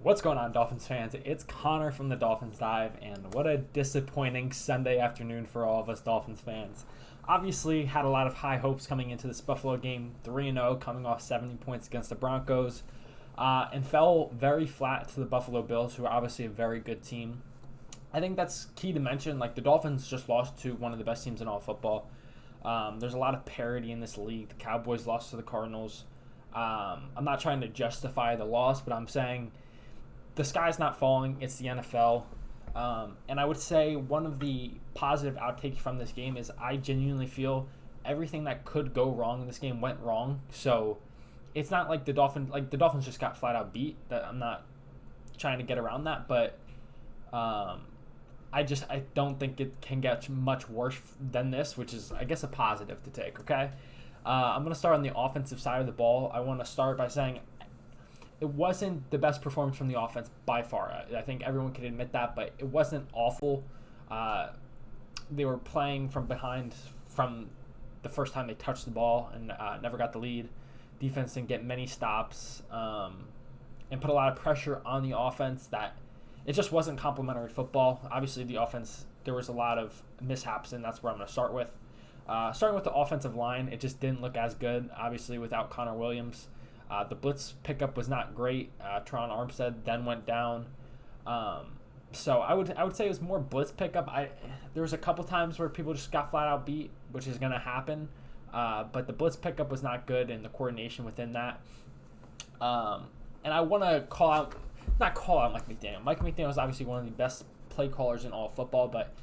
What's going on, Dolphins fans? It's Connor from the Dolphins Dive, and what a disappointing Sunday afternoon for all of us Dolphins fans. Obviously, had a lot of high hopes coming into this Buffalo game, 3-0, coming off 70 points against the Broncos, and fell very flat to the Buffalo Bills, who are obviously a very good team. I think that's key to mention. Like, the Dolphins just lost to one of the best teams in all football. There's a lot of parity in this league. The Cowboys lost to the Cardinals. I'm not trying to justify the loss, but I'm saying the sky's not falling. It's the NFL. And I would say one of the positive outtakes from this game is I genuinely feel everything that could go wrong in this game went wrong. So it's not like the Dolphins just got flat out beat. That I'm not trying to get around that, but I don't think it can get much worse than this, which is, I guess, a positive to take. Okay, I'm gonna start on the offensive side of the ball. I want to start by saying it wasn't the best performance from the offense by far. I think everyone can admit that, but it wasn't awful. They were playing from behind from the first time they touched the ball and never got the lead. Defense didn't get many stops and put a lot of pressure on the offense that it just wasn't complimentary football. Obviously, the offense, there was a lot of mishaps, and that's where I'm going to start with. Starting with the offensive line, it just didn't look as good, obviously, without Connor Williams. The blitz pickup was not great. Tron Armstead then went down. So I would say it was more blitz pickup. There was a couple times where people just got flat out beat, which is going to happen. But the blitz pickup was not good, and the coordination within that. And I want to not call out Mike McDaniel. Mike McDaniel is obviously one of the best play callers in all of football, but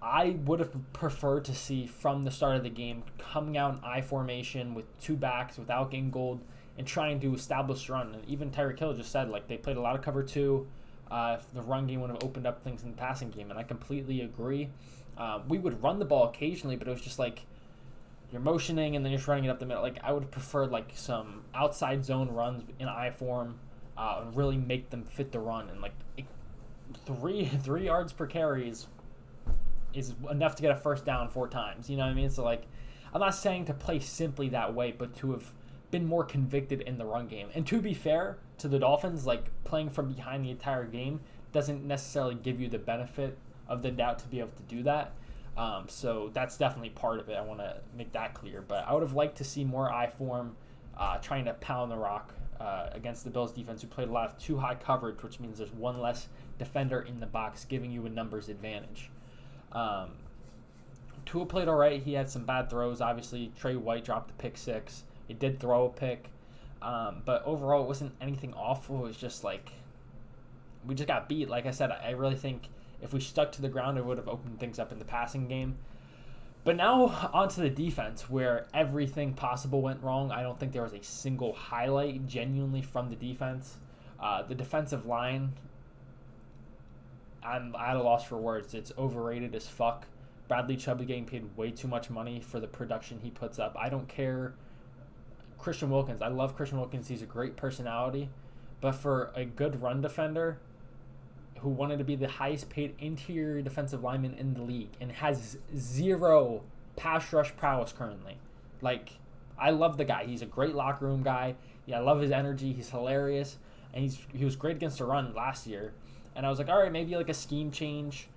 I would have preferred to see from the start of the game coming out in I formation with two backs without Gingold and trying to establish run. And even Tyreek Hill just said, like, they played a lot of cover two. If the run game would have opened up things in the passing game, and I completely agree. We would run the ball occasionally, but it was just like you're motioning and then you're just running it up the middle. Like, I would have preferred like some outside zone runs in I form and really make them fit the run. And like three yards per carry is enough to get a first down 4 times. You know what I mean? So like, I'm not saying to play simply that way, but to have been more convicted in the run game. And to be fair to the Dolphins, like, playing from behind the entire game doesn't necessarily give you the benefit of the doubt to be able to do that. So that's definitely part of it. I want to make that clear. But I would have liked to see more I form, trying to pound the rock against the Bills defense, who played a lot of too high coverage, which means there's one less defender in the box, giving you a numbers advantage. Tua played all right. He had some bad throws. Obviously, Trey White dropped the pick 6. He did throw a pick. But overall, it wasn't anything awful. It was just like we just got beat. Like I said, I really think if we stuck to the ground, it would have opened things up in the passing game. But now onto the defense, where everything possible went wrong. I don't think there was a single highlight genuinely from the defense. The defensive line, I'm at a loss for words. It's overrated as fuck. Bradley Chubb is getting paid way too much money for the production he puts up. I don't care. Christian Wilkins, I love Christian Wilkins. He's a great personality. But for a good run defender who wanted to be the highest paid interior defensive lineman in the league and has zero pass rush prowess currently. Like, I love the guy. He's a great locker room guy. Yeah, I love his energy. He's hilarious. And he was great against the run last year. And I was like, all right, maybe like a scheme change.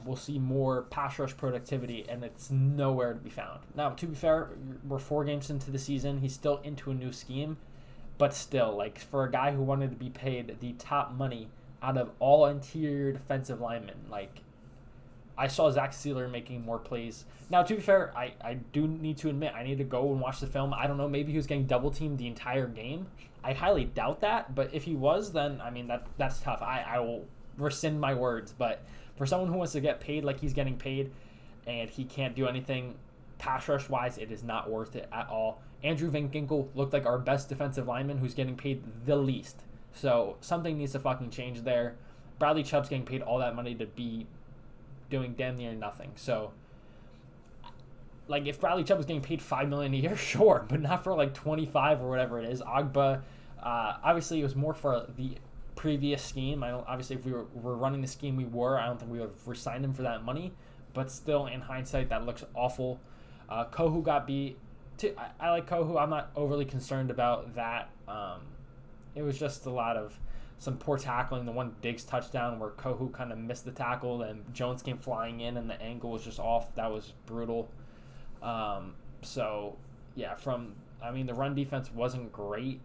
We'll see more pass rush productivity, and it's nowhere to be found. Now, to be fair, we're 4 games into the season. He's still into a new scheme. But still, like, for a guy who wanted to be paid the top money out of all interior defensive linemen, like, I saw Zach Sealer making more plays. Now, to be fair, I do need to admit, I need to go and watch the film. I don't know, maybe he was getting double-teamed the entire game. I highly doubt that, but if he was, then, I mean, that's tough. I will rescind my words, but for someone who wants to get paid like he's getting paid and he can't do anything pass rush-wise, it is not worth it at all. Andrew Van Ginkel looked like our best defensive lineman who's getting paid the least. So something needs to fucking change there. Bradley Chubb's getting paid all that money to be doing damn near nothing. So, like, if Bradley Chubb was getting paid $5 million a year, sure, but not for like 25 or whatever it is. Agba, obviously, it was more for the previous scheme. Obviously, if we were running the scheme we were, I don't think we would have re-signed him for that money. But still, in hindsight, that looks awful. Kohu got beat. I like Kohu. I'm not overly concerned about that. It was just a lot of some poor tackling. The one Diggs touchdown where Kohu kind of missed the tackle, and Jones came flying in, and the angle was just off. That was brutal. So yeah, the run defense wasn't great.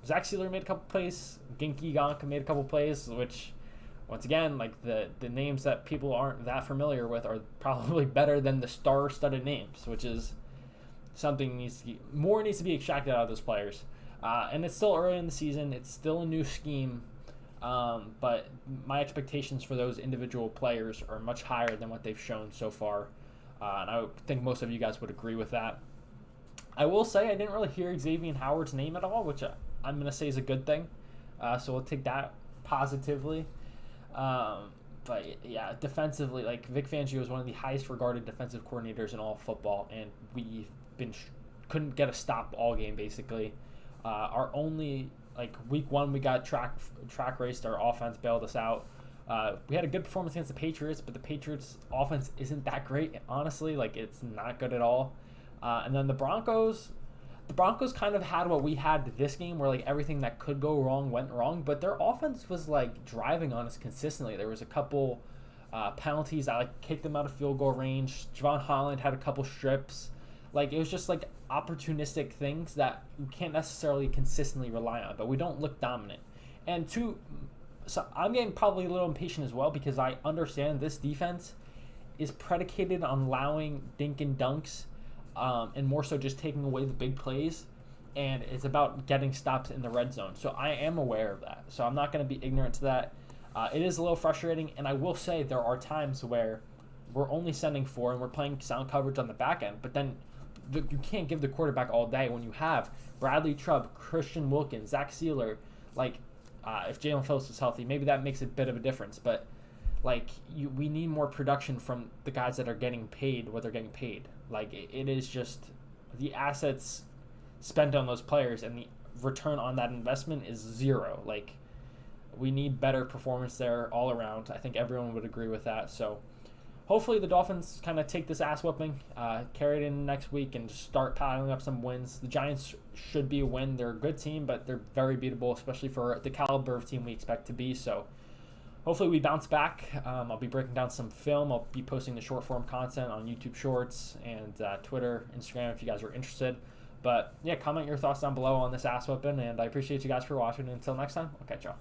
Zach Sealer made a couple plays. Ginky Gonka made a couple plays, which, once again, like the names that people aren't that familiar with are probably better than the star-studded names, which is something needs to be extracted out of those players. And it's still early in the season. It's still a new scheme. But my expectations for those individual players are much higher than what they've shown so far. And I think most of you guys would agree with that. I will say I didn't really hear Xavier Howard's name at all, which I'm going to say is a good thing. So we'll take that positively. But yeah, defensively, like Vic Fangio is one of the highest regarded defensive coordinators in all of football, and we've been couldn't get a stop all game basically. Our only week one we got track raced. Our offense bailed us out. We had a good performance against the Patriots, but the Patriots offense isn't that great, honestly. It's not good at all. And then the Broncos kind of had what we had this game, where everything that could go wrong went wrong, but their offense was driving on us consistently. There was a couple penalties that kicked them out of field goal range. Javon Holland had a couple strips. It was just opportunistic things that you can't necessarily consistently rely on, but we don't look dominant. And so I'm getting probably a little impatient as well, because I understand this defense is predicated on allowing dink and dunks, and more so just taking away the big plays, and it's about getting stops in the red zone. So I am aware of that. So I'm not going to be ignorant to that. It is a little frustrating, and I will say there are times where we're only sending 4 and we're playing sound coverage on the back end, but then you can't give the quarterback all day when you have Bradley Chubb, Christian Wilkins, Zach Sealer. If Jalen Phillips is healthy, maybe that makes a bit of a difference, but we need more production from the guys that are getting paid what they're getting paid. It is just the assets spent on those players and the return on that investment is zero. We need better performance there all around. I think everyone would agree with that. So hopefully the Dolphins kind of take this ass whooping, carry it in next week, and just start piling up some wins. The Giants should be a win. They're a good team, but they're very beatable, especially for the caliber of team we expect to be. So hopefully we bounce back. I'll be breaking down some film. I'll be posting the short form content on YouTube Shorts and Twitter, Instagram if you guys are interested. But yeah, comment your thoughts down below on this ass whooping, and I appreciate you guys for watching. Until next time, I'll catch y'all.